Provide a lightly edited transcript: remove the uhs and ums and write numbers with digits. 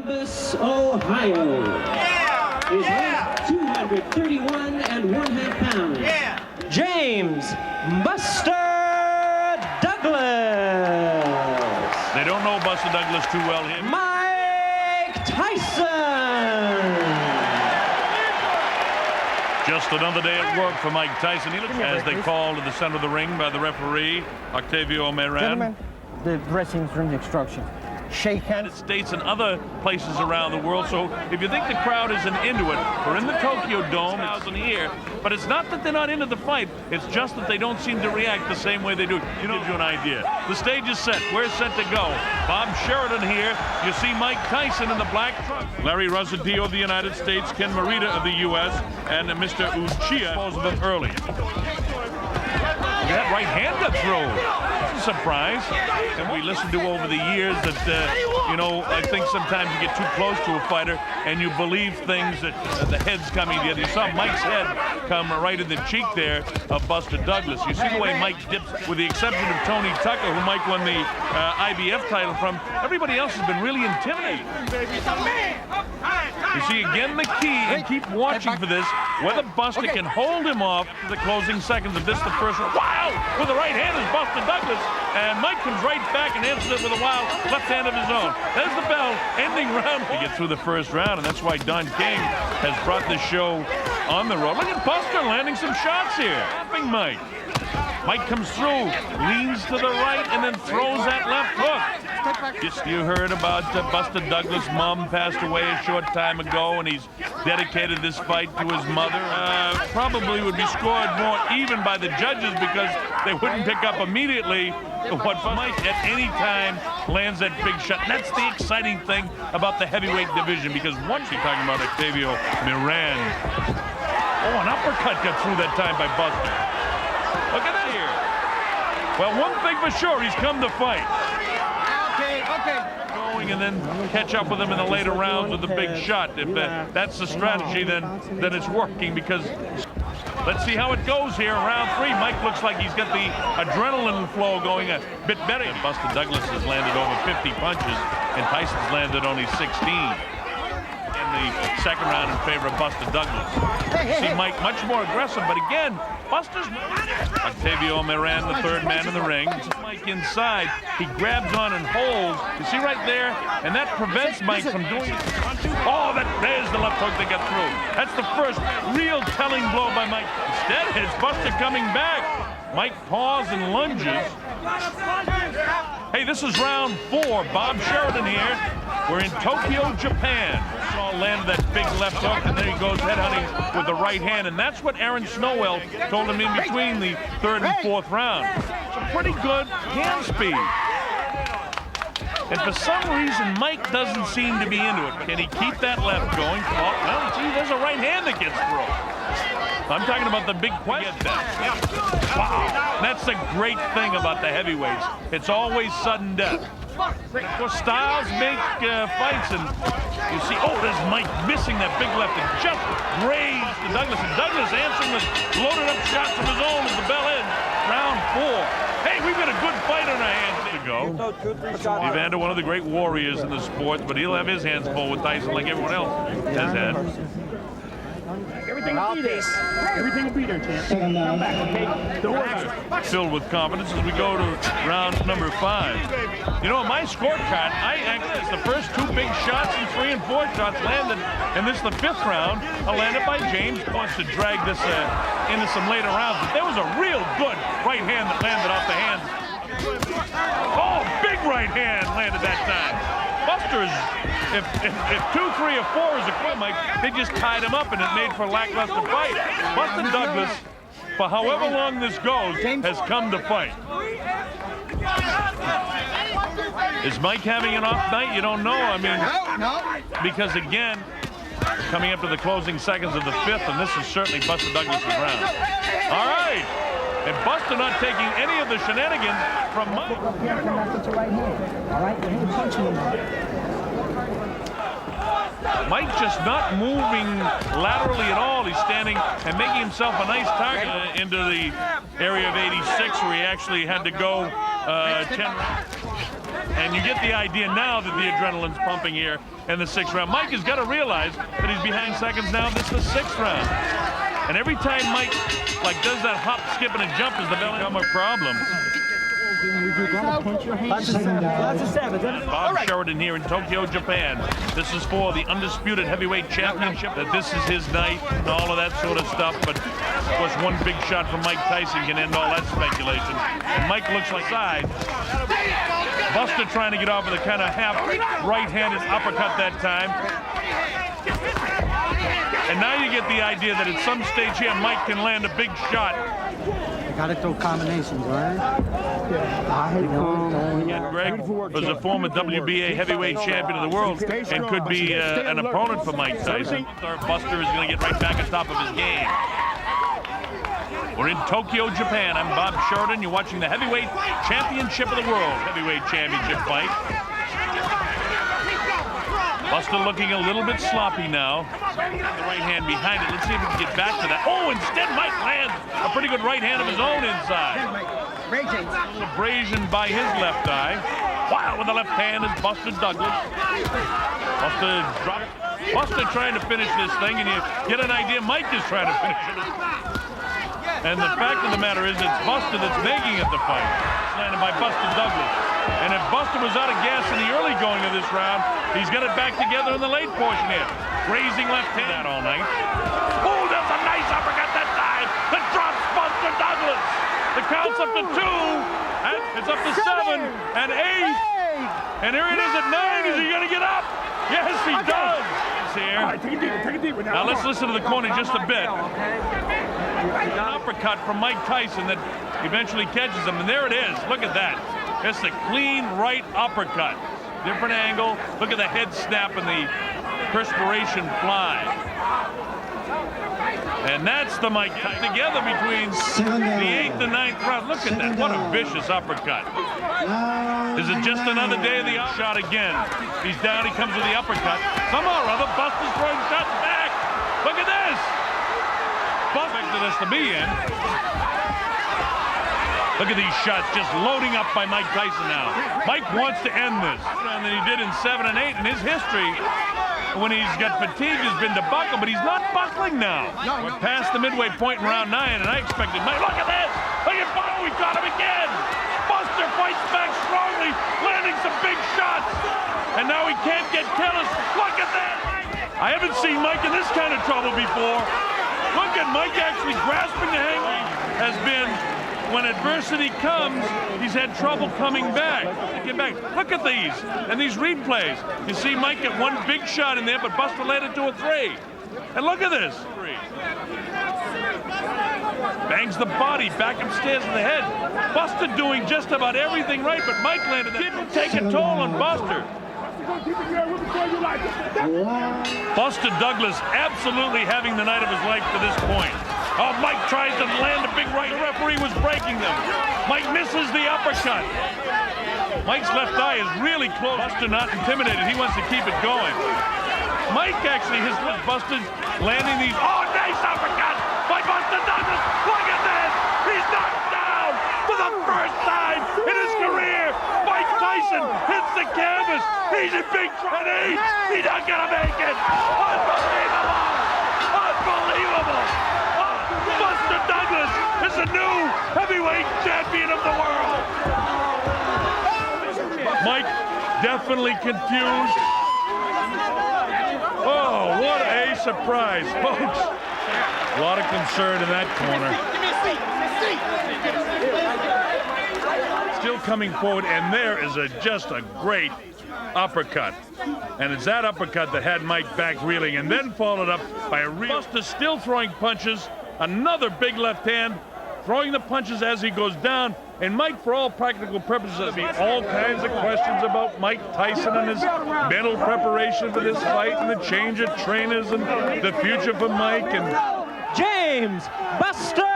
Columbus, Ohio. Is weight 231 1/2 pounds. James Buster Douglas. They don't know Buster Douglas too well here. Mike Tyson. Just another day at work for Mike Tyson. He looks as they call to the center of the ring by the referee, Octavio Meran. Gentlemen, the dressing room instruction. Shake hands. United States and other places around the world. So if you think the crowd isn't into it, we're in the Tokyo Dome, it's in here. But it's not that they're not into the fight. It's just that they don't seem to react the same way they do. You know, give you an idea. The stage is set. We're set to go. Bob Sheridan here. You see Mike Tyson in the black truck. Larry Rosadio of the United States, Ken Morita of the U.S., and Mr. Uchiha disposed of them early. That right hand got through. It's a surprise. And we listened to over the years that, you know, I think sometimes you get too close to a fighter and you believe things that the head's coming together. You saw Mike's head come right in the cheek there of Buster Douglas. You see the way Mike dips, with the exception of Tony Tucker, who Mike won the IBF title from. Everybody else has been really intimidating. You see, again, the key, and keep watching for this, whether Buster can hold him off to the closing seconds of this, the first one. Wow! With the right hand is Buster Douglas, and Mike comes right back and answers it with a wild left hand of his own. There's the bell, ending round. To get through the first round, and that's why Don King has brought this show on the road. Look at Buster landing some shots here. Laughing Mike. Mike comes through, leans to the right, and then throws that left hook. Just you heard about Buster Douglas' mom passed away a short time ago, and he's dedicated this fight to his mother. Probably would be scored more even by the judges because they wouldn't pick up immediately what Mike at any time lands that big shot. And that's the exciting thing about the heavyweight division, because once you're talking about Octavio Meran. Oh, an uppercut got through that time by Buster. Look at that here. Well, one thing for sure, he's come to fight. Okay. Going and then catch up with him in the later rounds with a big shot. If that's the strategy, then it's working, because let's see how it goes here. Round 3, Mike looks like he's got the adrenaline flow going a bit better. Buster Douglas has landed over 50 punches, and Tyson's landed only 16. The second round in favor of Buster Douglas. See Mike much more aggressive, but again, Buster's Octavio Meran, the third man in the ring. Mike inside, he grabs on and holds. You see right there, and that prevents Mike from doing it. Oh, there's the left hook that got through. That's the first real telling blow by Mike. Instead, it's Buster coming back. Mike paws and lunges. Hey, this is round 4. Bob Sheridan here. We're in Tokyo, Japan. Saw landed that big left hook, and then he goes headhunting with the right hand, and that's what Aaron Snowell told him in between the 3rd and 4th round. Some pretty good hand speed. And for some reason, Mike doesn't seem to be into it. Can he keep that left going? Oh, well, see, there's a right hand that gets through. I'm talking about the big question. Wow, that's the great thing about the heavyweights. It's always sudden death. Of course, styles make fights, and you see, oh, there's Mike missing that big left and just grazed to Douglas. And Douglas answering with loaded up shots from his own as the bell ends. Round 4. Hey, we've got a good fight on our hands to go. Evander, one of the great warriors in the sport, but he'll have his hands full with Tyson like everyone else has had. Everything will be there. Everything will be there, champ. Come back, okay? Don't worry. Filled with confidence as we go to round number 5. You know, on my scorecard, it's the first 2 big shots and 3 and 4 shots landed, and this is the 5th round, landed by James. Wants to drag this into some later rounds, but there was a real good right hand that landed off the hands. Oh, big right hand landed that time. Buster's, if 2, 3, or 4 is a quit, Mike, they just tied him up and it made for a lackluster fight. Buster Douglas, for however long this goes, has come to fight. Is Mike having an off night? You don't know. I mean, because again, coming up to the closing seconds of the 5th, and this is certainly Buster Douglas' round. All right. And Buster not taking any of the shenanigans from Mike. Mike just not moving laterally at all. He's standing and making himself a nice target into the area of 86, where he actually had to go 10 rounds. And you get the idea now that the adrenaline's pumping here in the 6th round. Mike has got to realize that he's behind seconds now. This is the 6th round. And every time Mike does that hop, skip, and a jump is the become a problem. Bob Sheridan here in Tokyo, Japan. This is for the undisputed heavyweight championship. That this is his night and all of that sort of stuff. But of course, one big shot from Mike Tyson can end all that speculation. And Mike looks like side. Buster trying to get off with a kind of half right-handed uppercut that time. And now you get the idea that at some stage here, Mike can land a big shot. Gotta throw combinations, right? And Greg was a former WBA heavyweight champion of the world and could be an opponent for Mike Tyson. Buster is going to get right back on top of his game. We're in Tokyo, Japan. I'm Bob Sheridan. You're watching the heavyweight championship of the world heavyweight championship fight. Buster looking a little bit sloppy now. The right hand behind it. Let's see if we can get back to that. Oh, instead Mike lands a pretty good right hand of his own inside. A little abrasion by his left eye. Wow, with the left hand is Buster Douglas. Buster trying to finish this thing, and you get an idea Mike is trying to finish it. And the fact of the matter is it's Buster that's making it the fight. It's landed by Buster Douglas. And if Buster was out of gas in the early going of this round, he's got it back together in the late portion here. Raising left hand all night. Oh, that's a nice uppercut that time. That drops Buster Douglas. The count's up to 2. And it's up to 7 and 8. And here it is at 9. Is he going to get up? Yes, he does. Here. All right, take it deeper now. Now let's listen to the corner just a bit. An uppercut from Mike Tyson that eventually catches him. And there it is. Look at that. It's a clean right uppercut. Different angle. Look at the head snap and the perspiration fly. And that's the Mike together between the 8th and 9th round. Look at that. What a vicious uppercut. Is it just another day of the shot again? He's down. He comes with the uppercut. Somehow or other, Buster's throwing shots back. Look at this. Buster expected us to be in. Look at these shots just loading up by Mike Tyson now. Mike wants to end this. And than he did in 7 and 8 in his history. When he's got fatigue, has been to buckle, but he's not buckling now. We're past the midway point in round 9, and I expected Mike. Look at this! Look at Buster, we got him again! Buster fights back strongly, landing some big shots. And now he can't get careless. Look at that! I haven't seen Mike in this kind of trouble before. Look at Mike actually grasping the hang. Has been, when adversity comes, he's had trouble coming back. Look at these, and these replays. You see Mike get one big shot in there, but Buster landed 2 or 3. And look at this. Bangs the body back upstairs in the head. Buster doing just about everything right, but Mike landed that. Didn't take a toll on Buster. Buster Douglas absolutely having the night of his life to this point. Oh, Mike tries to land a big right. The referee was breaking them. Mike misses the uppercut. Mike's left eye is really close. Buster not intimidated. He wants to keep it going. Mike actually, his left Buster landing these. Oh, nice uppercut by Buster Douglas. Look at this. He's knocked down for the first time in his career. Mike Tyson hits the canvas. He's in big trouble. He's not going to make it. Unbelievable. Unbelievable. Buster Douglas is the new heavyweight champion of the world. Mike definitely confused. Oh, what a surprise, folks. A lot of concern in that corner. Still coming forward, and there is just a great uppercut. And it's that uppercut that had Mike back reeling, and then followed up by a Buster still throwing punches. Another big left hand, throwing the punches as he goes down. And Mike, for all practical purposes, there'll be all kinds of questions about Mike Tyson and his mental preparation for this fight and the change of trainers and the future for Mike. And James Buster